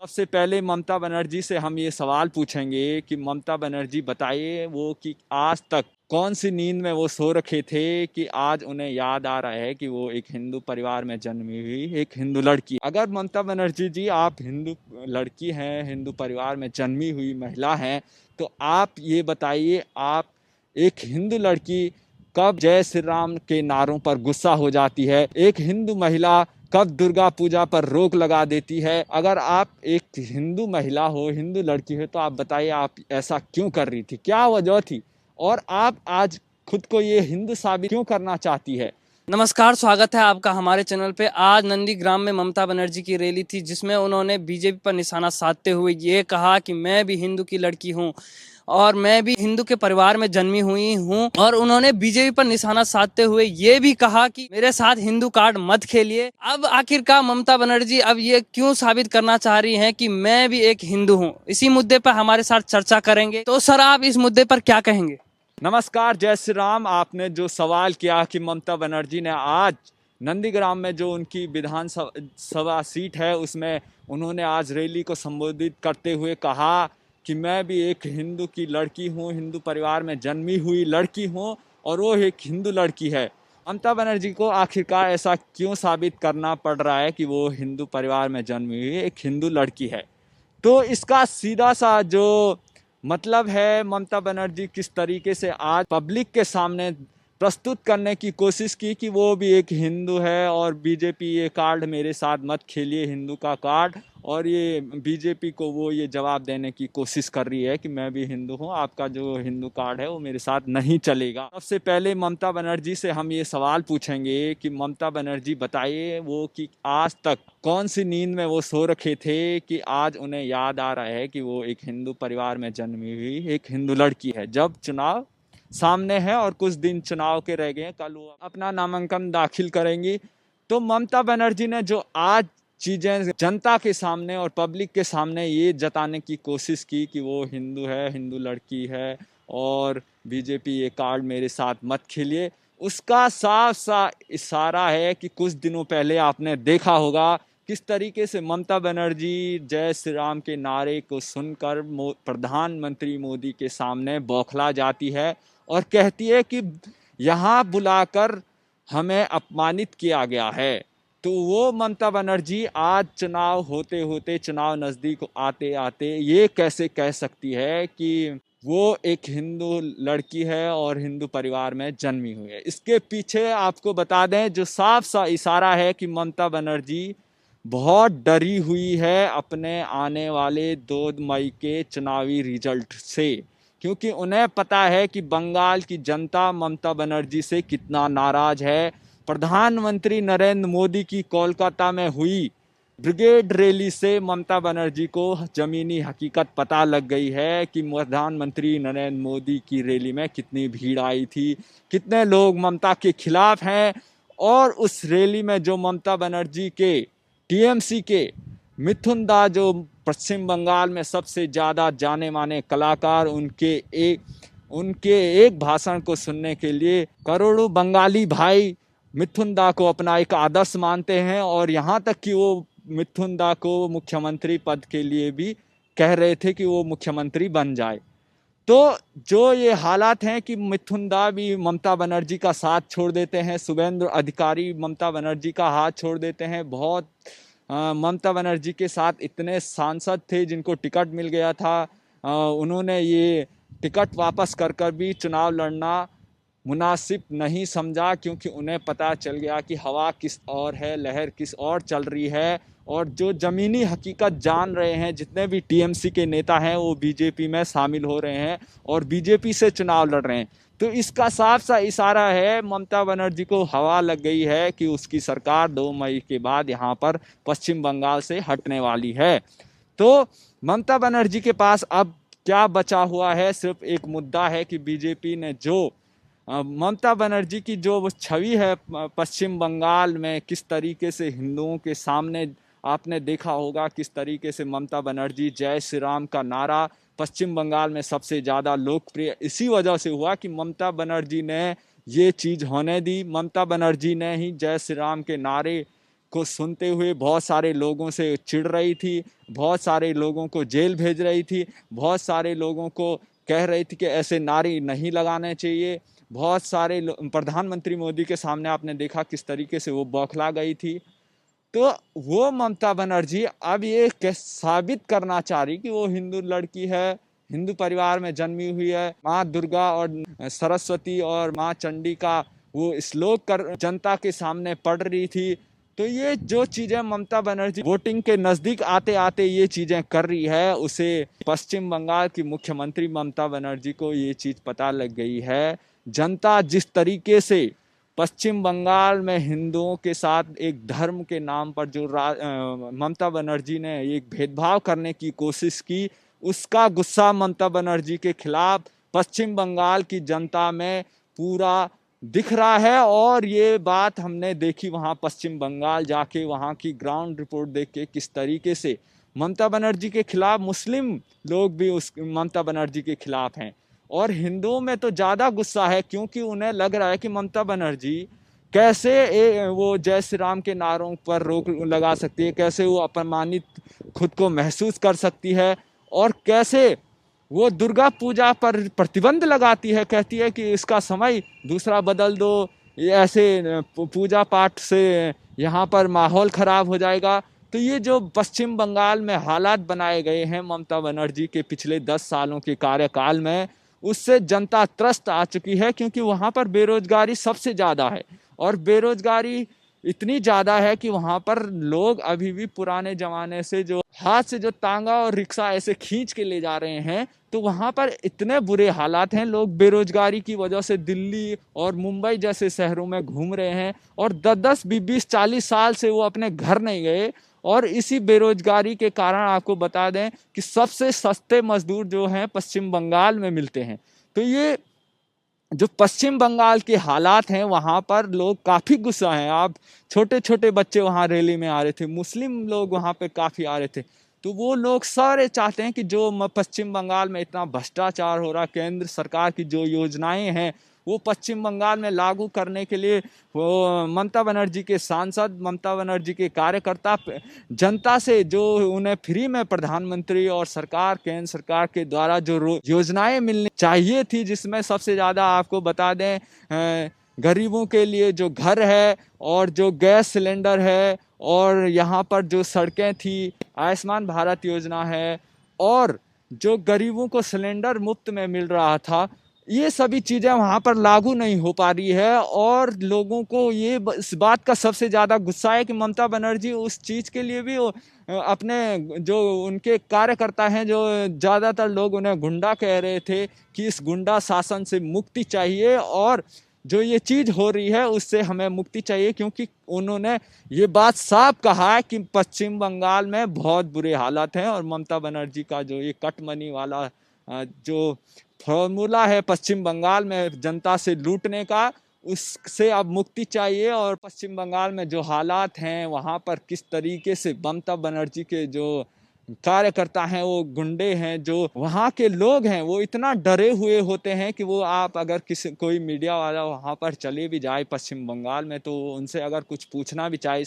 सबसे पहले ममता बनर्जी से हम ये सवाल पूछेंगे कि ममता बनर्जी बताइए वो कि आज तक कौन सी नींद में वो सो रखे थे कि आज उन्हें याद आ रहा है कि वो एक हिंदू परिवार में जन्मी हुई एक हिंदू लड़की। अगर ममता बनर्जी जी आप हिंदू लड़की हैं, हिंदू परिवार में जन्मी हुई महिला हैं, तो आप ये बताइए आप एक हिंदू लड़की कब जय श्री राम के नारों पर गुस्सा हो जाती है? एक हिंदू महिला कब दुर्गा पूजा पर रोक लगा देती है? अगर आप एक हिंदू महिला हो, हिंदू लड़की हो, तो आप बताइए आप ऐसा क्यों कर रही थी, क्या वजह थी, और आप आज खुद को ये हिंदू साबित क्यों करना चाहती है? नमस्कार, स्वागत है आपका हमारे चैनल पे। आज नंदीग्राम में ममता बनर्जी की रैली थी जिसमें उन्होंने बीजेपी पर निशाना साधते हुए ये कहा कि मैं भी हिंदू की लड़की हूं और मैं भी हिंदू के परिवार में जन्मी हुई हूं। और उन्होंने बीजेपी पर निशाना साधते हुए ये भी कहा कि मेरे साथ हिंदू कार्ड मत खेलिए। अब आखिरकार ममता बनर्जी अब ये क्यों साबित करना चाह रही हैं कि मैं भी एक हिंदू हूँ? इसी मुद्दे पर हमारे साथ चर्चा करेंगे। तो सर, आप इस मुद्दे पर क्या कहेंगे? नमस्कार, जय श्री राम। आपने जो सवाल किया कि ममता बनर्जी ने आज नंदीग्राम में जो उनकी विधानसभा सीट है उसमें उन्होंने आज रैली को संबोधित करते हुए कहा कि मैं भी एक हिंदू की लड़की हूँ, हिंदू परिवार में जन्मी हुई लड़की हूँ और वो एक हिंदू लड़की है। ममता बनर्जी को आखिरकार ऐसा क्यों साबित करना पड़ रहा है कि वो हिंदू परिवार में जन्मी हुई एक हिंदू लड़की है? तो इसका सीधा सा जो मतलब है, ममता बनर्जी किस तरीके से आज पब्लिक के सामने प्रस्तुत करने की कोशिश की कि वो भी एक हिंदू है और बीजेपी ये कार्ड मेरे साथ मत खेलिए, हिंदू का कार्ड, और ये बीजेपी को वो ये जवाब देने की कोशिश कर रही है कि मैं भी हिंदू हूँ, आपका जो हिंदू कार्ड है वो मेरे साथ नहीं चलेगा। सबसे पहले ममता बनर्जी से हम ये सवाल पूछेंगे कि ममता बनर्जी बताइए वो कि आज तक कौन सी नींद में वो सो रखे थे कि आज उन्हें याद आ रहा है कि वो एक हिंदू परिवार में जन्मी हुई एक हिंदू लड़की है। जब चुनाव सामने है और कुछ दिन चुनाव के रह गए हैं, कल वो अपना नामांकन दाखिल करेंगी, तो ममता बनर्जी ने जो आज चीजें जनता के सामने और पब्लिक के सामने ये जताने की कोशिश की कि वो हिंदू है, हिंदू लड़की है और बीजेपी ये कार्ड मेरे साथ मत खेलिए, उसका साफ सा इशारा है कि कुछ दिनों पहले आपने देखा होगा किस तरीके से ममता बनर्जी जय श्री राम के नारे को सुनकर प्रधानमंत्री मोदी के सामने बौखला जाती है और कहती है कि यहाँ बुलाकर हमें अपमानित किया गया है। तो वो ममता बनर्जी आज चुनाव होते होते, चुनाव नज़दीक आते आते ये कैसे कह सकती है कि वो एक हिंदू लड़की है और हिंदू परिवार में जन्मी हुई है? इसके पीछे आपको बता दें जो साफ सा इशारा है कि ममता बनर्जी बहुत डरी हुई है अपने आने वाले 2 मई के चुनावी रिजल्ट से, क्योंकि उन्हें पता है कि बंगाल की जनता ममता बनर्जी से कितना नाराज है। प्रधानमंत्री नरेंद्र मोदी की कोलकाता में हुई ब्रिगेड रैली से ममता बनर्जी को जमीनी हकीकत पता लग गई है कि प्रधानमंत्री नरेंद्र मोदी की रैली में कितनी भीड़ आई थी, कितने लोग ममता के खिलाफ हैं। और उस रैली में जो ममता बनर्जी के टीएमसी के मिथुन दा, जो पश्चिम बंगाल में सबसे ज़्यादा जाने माने कलाकार, उनके एक भाषण को सुनने के लिए करोड़ों बंगाली भाई मिथुन दा को अपना एक आदर्श मानते हैं और यहाँ तक कि वो मिथुन दा को मुख्यमंत्री पद के लिए भी कह रहे थे कि वो मुख्यमंत्री बन जाए। तो जो ये हालात हैं कि मिथुन दा भी ममता बनर्जी का साथ छोड़ देते हैं, शुभेंदु अधिकारी ममता बनर्जी का हाथ छोड़ देते हैं। बहुत ममता बनर्जी के साथ इतने सांसद थे जिनको टिकट मिल गया था, उन्होंने ये टिकट वापस कर भी चुनाव लड़ना मुनासिब नहीं समझा, क्योंकि उन्हें पता चल गया कि हवा किस और है, लहर किस और चल रही है। और जो ज़मीनी हकीकत जान रहे हैं, जितने भी टीएमसी के नेता हैं वो बीजेपी में शामिल हो रहे हैं और बीजेपी से चुनाव लड़ रहे हैं। तो इसका साफ सा इशारा है, ममता बनर्जी को हवा लग गई है कि उसकी सरकार 2 मई के बाद यहाँ पर पश्चिम बंगाल से हटने वाली है। तो ममता बनर्जी के पास अब क्या बचा हुआ है? सिर्फ एक मुद्दा है कि बीजेपी ने जो ममता बनर्जी की जो छवि है पश्चिम बंगाल में, किस तरीके से हिंदुओं के सामने आपने देखा होगा किस तरीके से ममता बनर्जी जय श्री राम का नारा पश्चिम बंगाल में सबसे ज़्यादा लोकप्रिय इसी वजह से हुआ कि ममता बनर्जी ने ये चीज़ होने दी। ममता बनर्जी ने ही जय श्री राम के नारे को सुनते हुए बहुत सारे लोगों से चिढ़ रही थी, बहुत सारे लोगों को जेल भेज रही थी, बहुत सारे लोगों को कह रही थी कि ऐसे नारे नहीं लगाने चाहिए। बहुत सारे प्रधानमंत्री मोदी के सामने आपने देखा किस तरीके से वो बौखला गई थी। तो वो ममता बनर्जी अब ये साबित करना चाह रही कि वो हिंदू लड़की है, हिंदू परिवार में जन्मी हुई है, माँ दुर्गा और सरस्वती और माँ चंडी का वो श्लोक कर जनता के सामने पढ़ रही थी। तो ये जो चीज़ें ममता बनर्जी वोटिंग के नज़दीक आते आते ये चीज़ें कर रही है, उसे पश्चिम बंगाल की मुख्यमंत्री ममता बनर्जी को ये चीज़ पता लग गई है। जनता जिस तरीके से पश्चिम बंगाल में हिंदुओं के साथ एक धर्म के नाम पर जो ममता बनर्जी ने एक भेदभाव करने की कोशिश की, उसका गुस्सा ममता बनर्जी के खिलाफ पश्चिम बंगाल की जनता में पूरा दिख रहा है। और ये बात हमने देखी वहाँ पश्चिम बंगाल जाके, वहाँ की ग्राउंड रिपोर्ट देख के किस तरीके से ममता बनर्जी के खिलाफ मुस्लिम लोग भी उस ममता बनर्जी के खिलाफ हैं। और हिंदुओं में तो ज़्यादा गुस्सा है, क्योंकि उन्हें लग रहा है कि ममता बनर्जी कैसे वो जय श्री राम के नारों पर रोक लगा सकती है, कैसे वो अपमानित खुद को महसूस कर सकती है, और कैसे वो दुर्गा पूजा पर प्रतिबंध लगाती है, कहती है कि इसका समय दूसरा बदल दो, ये ऐसे पूजा पाठ से यहाँ पर माहौल ख़राब हो जाएगा। तो ये जो पश्चिम बंगाल में हालात बनाए गए हैं ममता बनर्जी के पिछले 10 सालों के कार्यकाल में, उससे जनता त्रस्त आ चुकी है, क्योंकि वहाँ पर बेरोजगारी सबसे ज़्यादा है। और बेरोजगारी इतनी ज़्यादा है कि वहाँ पर लोग अभी भी पुराने ज़माने से जो हाथ से जो तांगा और रिक्शा ऐसे खींच के ले जा रहे हैं, तो वहाँ पर इतने बुरे हालात हैं। लोग बेरोजगारी की वजह से दिल्ली और मुंबई जैसे शहरों में घूम रहे हैं, और 10-10, 20-20, 40 साल से वो अपने घर नहीं गए। और इसी बेरोजगारी के कारण आपको बता दें कि सबसे सस्ते मजदूर जो हैं पश्चिम बंगाल में मिलते हैं। तो ये जो पश्चिम बंगाल के हालात हैं, वहाँ पर लोग काफ़ी गुस्सा हैं। आप छोटे छोटे बच्चे वहाँ रैली में आ रहे थे, मुस्लिम लोग वहाँ पे काफ़ी आ रहे थे। तो वो लोग सारे चाहते हैं कि जो पश्चिम बंगाल में इतना भ्रष्टाचार हो रहा, केंद्र सरकार की जो योजनाएं हैं वो पश्चिम बंगाल में लागू करने के लिए वो ममता बनर्जी के सांसद, ममता बनर्जी के कार्यकर्ता जनता से जो उन्हें फ्री में प्रधानमंत्री और सरकार, केंद्र सरकार के द्वारा जो योजनाएं मिलनी चाहिए थी, जिसमें सबसे ज़्यादा आपको बता दें गरीबों के लिए जो घर है और जो गैस सिलेंडर है, और यहाँ पर जो सड़कें थी, आयुष्मान भारत योजना है, और जो गरीबों को सिलेंडर मुफ्त में मिल रहा था, ये सभी चीज़ें वहाँ पर लागू नहीं हो पा रही है। और लोगों को ये इस बात का सबसे ज़्यादा गुस्सा है कि ममता बनर्जी उस चीज़ के लिए भी अपने जो उनके कार्यकर्ता हैं, जो ज़्यादातर लोग उन्हें गुंडा कह रहे थे कि इस गुंडा शासन से मुक्ति चाहिए, और जो ये चीज़ हो रही है उससे हमें मुक्ति चाहिए, क्योंकि उन्होंने ये बात साफ कहा है कि पश्चिम बंगाल में बहुत बुरे हालात हैं। और ममता बनर्जी का जो ये कट मनी वाला जो फॉर्मूला है पश्चिम बंगाल में जनता से लूटने का, उससे अब मुक्ति चाहिए। और पश्चिम बंगाल में जो हालात हैं, वहाँ पर किस तरीके से ममता बनर्जी के जो कार्यकर्ता हैं, वो गुंडे हैं, जो वहाँ के लोग हैं, वो इतना डरे हुए होते हैं कि वो आप अगर कोई मीडिया वाला वहाँ पर चले भी जाए पश्चिम बंगाल में, तो उनसे अगर कुछ पूछना भी चाहे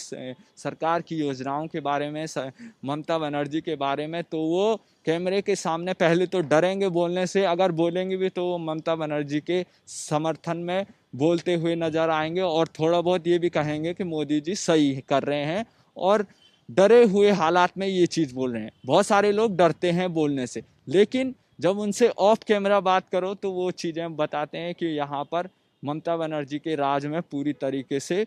सरकार की योजनाओं के बारे में, ममता बनर्जी के बारे में, तो वो कैमरे के सामने पहले तो डरेंगे बोलने से, अगर बोलेंगे भी तो वो ममता बनर्जी के समर्थन में बोलते हुए नजर आएंगे, और थोड़ा बहुत ये भी कहेंगे कि मोदी जी सही कर रहे हैं, और डरे हुए हालात में ये चीज़ बोल रहे हैं। बहुत सारे लोग डरते हैं बोलने से, लेकिन जब उनसे ऑफ कैमरा बात करो तो वो चीज़ें बताते हैं कि यहाँ पर ममता बनर्जी के राज में पूरी तरीके से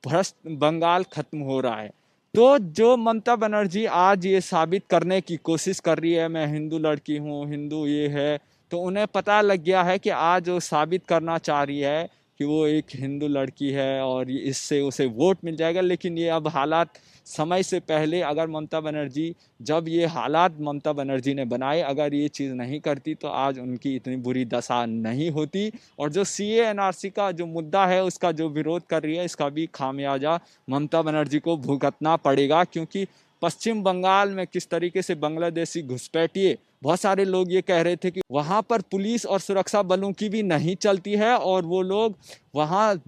भ्रष्ट बंगाल खत्म हो रहा है। तो जो ममता बनर्जी आज ये साबित करने की कोशिश कर रही है, मैं हिंदू लड़की हूँ, हिंदू ये है, तो उन्हें पता लग गया है कि आज वो साबित करना चाह रही है कि वो एक हिंदू लड़की है और इससे उसे वोट मिल जाएगा। लेकिन ये अब हालात समय से पहले, अगर ममता बनर्जी, जब ये हालात ममता बनर्जी ने बनाए, अगर ये चीज़ नहीं करती तो आज उनकी इतनी बुरी दशा नहीं होती। और जो CA NRC का जो मुद्दा है, उसका जो विरोध कर रही है, इसका भी खामियाजा ममता बनर्जी को भुगतना पड़ेगा, क्योंकि पश्चिम बंगाल में किस तरीके से बांग्लादेशी घुसपैठिए, बहुत सारे लोग ये कह रहे थे कि वहाँ पर पुलिस और सुरक्षा बलों की भी नहीं चलती है, और वो लोग वहाँ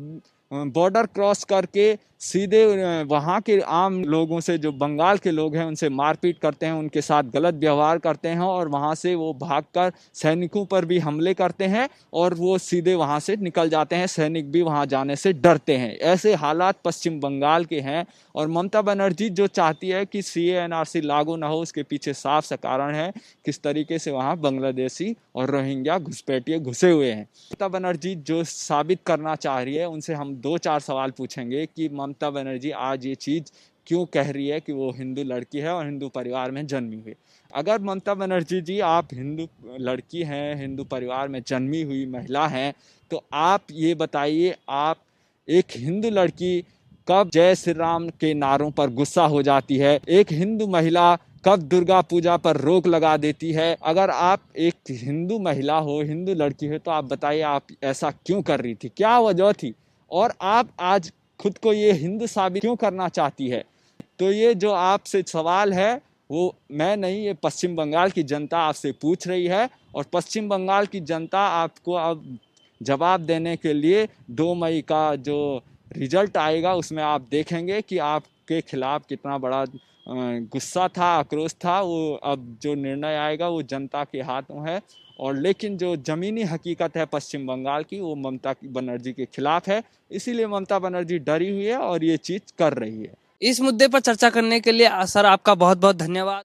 बॉर्डर क्रॉस करके सीधे वहाँ के आम लोगों से, जो बंगाल के लोग हैं, उनसे मारपीट करते हैं, उनके साथ गलत व्यवहार करते हैं और वहाँ से वो भागकर सैनिकों पर भी हमले करते हैं और वो सीधे वहाँ से निकल जाते हैं। सैनिक भी वहाँ जाने से डरते हैं। ऐसे हालात पश्चिम बंगाल के हैं और ममता बनर्जी जो चाहती है कि CA/NRC लागू ना हो, उसके पीछे साफ सा कारण है किस तरीके से वहाँ बांग्लादेशी और रोहिंग्या घुसपैठिए घुसे हुए हैं। ममता बनर्जी जो साबित करना चाह रही है, उनसे हम 2-4 सवाल पूछेंगे कि ममता बनर्जी आज ये चीज़ क्यों कह रही है कि वो हिंदू लड़की है और हिंदू परिवार में जन्मी हुई। अगर ममता बनर्जी जी आप हिंदू लड़की हैं, हिंदू परिवार में जन्मी हुई महिला हैं, तो आप ये बताइए, आप एक हिंदू लड़की कब जय श्री राम के नारों पर गुस्सा हो जाती है? एक हिंदू महिला कब दुर्गा पूजा पर रोक लगा देती है? अगर आप एक हिंदू महिला हो, हिंदू लड़की हो, तो आप बताइए आप ऐसा क्यों कर रही थी, क्या वजह थी? और आप आज खुद को ये हिंदू साबित क्यों करना चाहती है? तो ये जो आपसे सवाल है वो मैं नहीं, ये पश्चिम बंगाल की जनता आपसे पूछ रही है और पश्चिम बंगाल की जनता आपको अब जवाब देने के लिए 2 मई का जो रिजल्ट आएगा उसमें आप देखेंगे कि आपके खिलाफ कितना बड़ा गुस्सा था, आक्रोश था। वो अब जो निर्णय आएगा वो जनता के हाथों है। और लेकिन जो ज़मीनी हकीकत है पश्चिम बंगाल की, वो ममता बनर्जी के खिलाफ है। इसीलिए ममता बनर्जी डरी हुई है और ये चीज़ कर रही है। इस मुद्दे पर चर्चा करने के लिए सर आपका बहुत बहुत धन्यवाद।